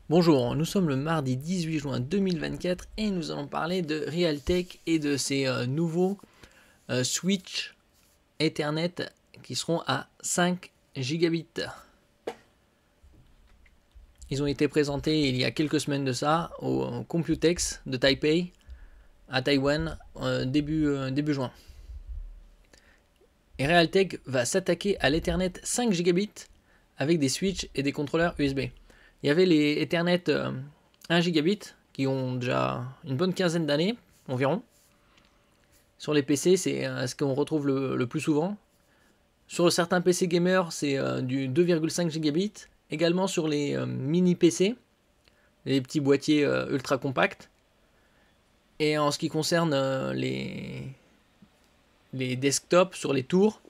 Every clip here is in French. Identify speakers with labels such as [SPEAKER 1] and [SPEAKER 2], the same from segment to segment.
[SPEAKER 1] Bonjour, nous sommes le mardi 18 juin 2024 et nous allons parler de Realtek et de ces nouveaux switch Ethernet qui seront à 5 gigabits. Ils ont été présentés il y a quelques semaines de ça au Computex de Taipei à Taïwan début juin. Et Realtek va s'attaquer à l'Ethernet 5 gigabits avec des switches et des contrôleurs USB. Il y avait les Ethernet 1 gigabit qui ont déjà une bonne quinzaine d'années environ. Sur les PC, c'est ce qu'on retrouve le plus souvent. Sur certains PC gamers, c'est du 2,5 gigabits. Également sur les mini PC, les petits boîtiers ultra compacts. Et en ce qui concerne les desktops sur les tours,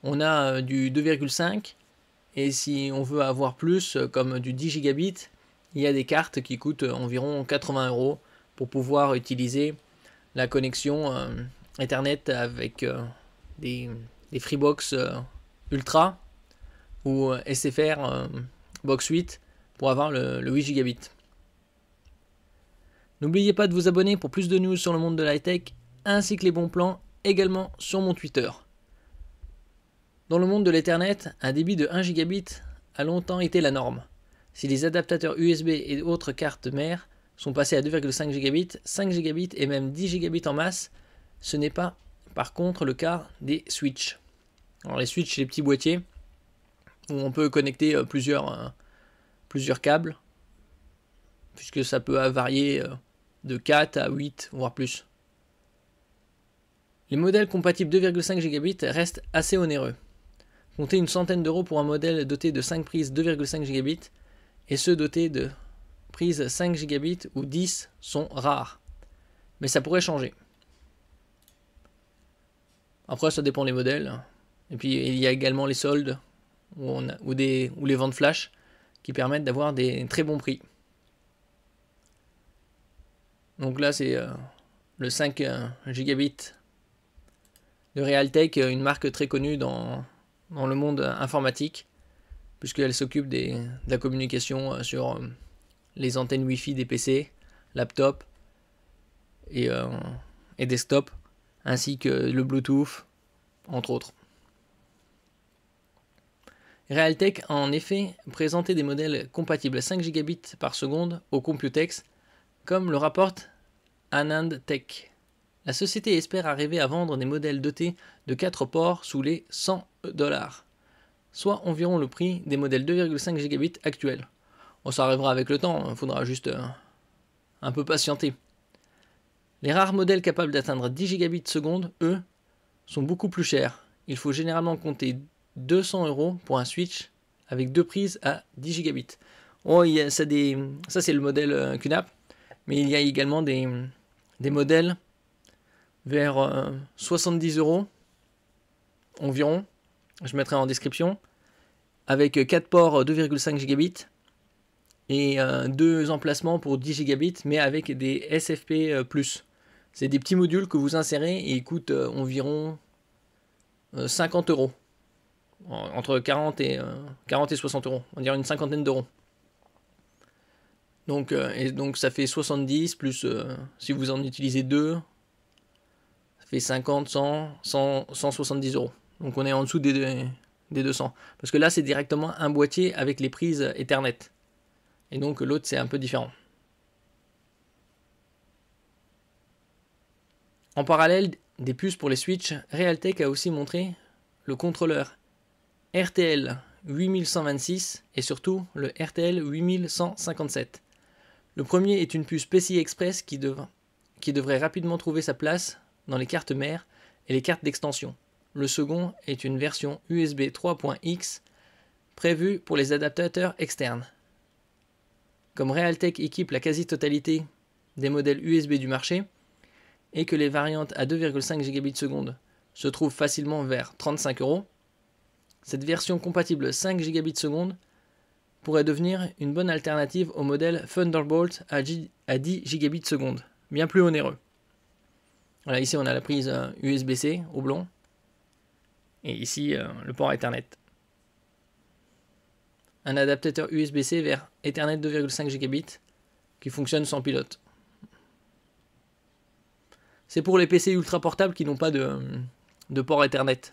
[SPEAKER 1] on a du 2,5. Et si on veut avoir plus, comme du 10 gigabits, il y a des cartes qui coûtent environ 80 € pour pouvoir utiliser la connexion Ethernet avec des Freebox Ultra ou SFR Box 8 pour avoir le 8 gigabits. N'oubliez pas de vous abonner pour plus de news sur le monde de la high-tech ainsi que les bons plans également sur mon Twitter. Dans le monde de l'Ethernet, un débit de 1 gigabit a longtemps été la norme. Si les adaptateurs USB et autres cartes mères sont passés à 2,5 gigabits, 5 gigabits et même 10 gigabits en masse, ce n'est pas par contre le cas des switches. Alors les switches, c'est les petits boîtiers où on peut connecter plusieurs câbles, puisque ça peut varier de 4 à 8 voire plus. Les modèles compatibles 2,5 gigabits restent assez onéreux. Comptez une centaine d'euros pour un modèle doté de 5 prises 2,5 gigabits et ceux dotés de prises 5 gigabits ou 10 sont rares. Mais ça pourrait changer. Après, ça dépend des modèles. Et puis, il y a également les soldes ou les ventes flash qui permettent d'avoir des très bons prix. Donc là, c'est le 5 gigabits de Realtek, une marque très connue dans le monde informatique, puisqu'elle s'occupe de la communication sur les antennes Wi-Fi des PC, laptops et desktop, ainsi que le Bluetooth, entre autres. Realtek a en effet présenté des modèles compatibles à 5 gigabits par seconde au Computex, comme le rapporte Anand Tech. La société espère arriver à vendre des modèles dotés de 4 ports sous les 100 $, soit environ le prix des modèles 2,5 gigabits actuels. Bon, ça arrivera avec le temps, il faudra juste un peu patienter. Les rares modèles capables d'atteindre 10 gigabits seconde, eux, sont beaucoup plus chers. Il faut généralement compter 200 € pour un switch avec deux prises à 10 gigabits. Oh, ça c'est le modèle QNAP, mais il y a également des modèles vers 70 € environ, je mettrai en description, avec 4 ports 2,5 gigabits et 2 emplacements pour 10 gigabits, mais avec des SFP+. C'est des petits modules que vous insérez et ils coûtent environ 50 €. Entre 40 et 60 €, on va dire une cinquantaine d'euros. Donc ça fait 70 plus, si vous en utilisez 2, ça fait 50, 100, 170 €. Donc on est en dessous des 200. Parce que là c'est directement un boîtier avec les prises Ethernet. Et donc l'autre c'est un peu différent. En parallèle des puces pour les switches, Realtek a aussi montré le contrôleur RTL 8126 et surtout le RTL 8157. Le premier est une puce PCI Express qui devrait rapidement trouver sa place dans les cartes mères et les cartes d'extension. Le second est une version USB 3.x prévue pour les adaptateurs externes. Comme Realtek équipe la quasi-totalité des modèles USB du marché et que les variantes à 2,5 gigabits seconde se trouvent facilement vers 35 €, cette version compatible 5 gigabits seconde pourrait devenir une bonne alternative au modèle Thunderbolt à 10 gigabits seconde, bien plus onéreux. Voilà, ici on a la prise USB-C au blond, et ici le port Ethernet. un adaptateur USB-C vers Ethernet 2,5 Gigabits qui fonctionne sans pilote. C'est pour les PC ultra portables qui n'ont pas de port Ethernet.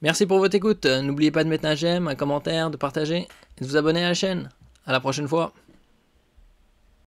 [SPEAKER 1] Merci pour votre écoute. N'oubliez pas de mettre un j'aime, un commentaire, de partager et de vous abonner à la chaîne. À la prochaine fois.